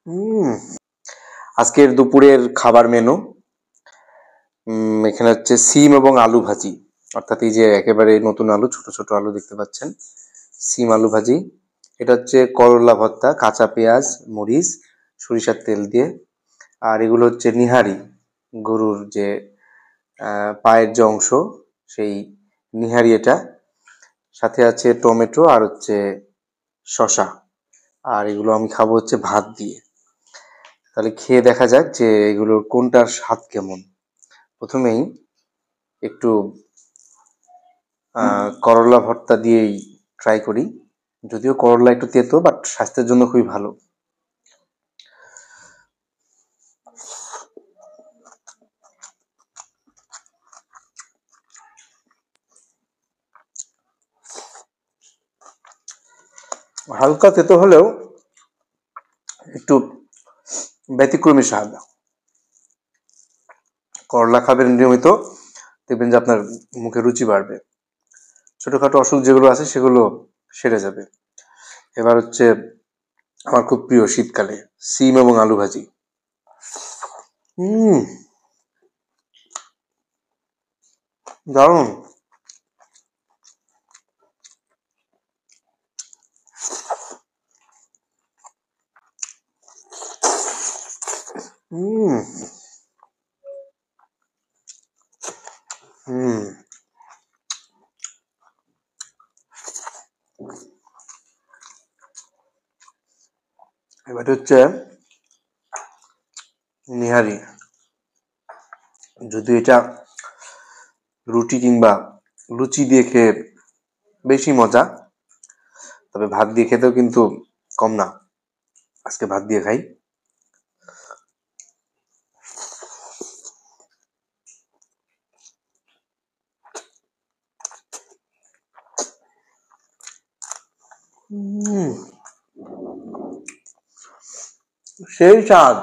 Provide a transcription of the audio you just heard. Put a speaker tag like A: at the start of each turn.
A: হুম আজকের দুপুরের খাবার মেনু এখানে হচ্ছে সিম এবং আলু ভাজি, অর্থাৎ এই যে একেবারে নতুন আলু, ছোট ছোট আলু দেখতে পাচ্ছেন, সিম আলু ভাজি। এটা হচ্ছে করলা ভর্তা, কাঁচা পেঁয়াজ, মরিচ, সরিষার তেল দিয়ে। আর এগুলো হচ্ছে নিহারি, গরুর যে পায়ের যে অংশ, সেই নিহারি এটা। সাথে আছে টমেটো আর হচ্ছে শসা। আর এগুলো আমি খাবো হচ্ছে ভাত দিয়ে। তাহলে খেয়ে দেখা যাক যে এগুলোর কোনটার স্বাদ কেমন। প্রথমেই একটু করলা ভর্তা দিয়েই ট্রাই করি। যদিও করলা একটু তেতো, বাট স্বাস্থ্যের জন্য খুবই ভালো। হালকা তেতো হলেও একটু ব্যতিক্রমী স্বাদ। করলা খাবেন নিয়মিত, দেখবেন যে আপনার মুখে রুচি বাড়বে, ছোটখাটো অসুখ যেগুলো আছে সেগুলো সেরে যাবে। এবার হচ্ছে আমার খুব প্রিয় শীতকালে সিম এবং আলু ভাজি। হুম দারুণ। হুম হুম এবার হচ্ছে নিহারি। যদি এটা রুটি কিংবা লুচি দিয়ে খেয়ে বেশি মজা, তবে ভাত দিয়ে খেতেও কিন্তু কম না। আজকে ভাত দিয়ে খাই। সেই স্বাদ।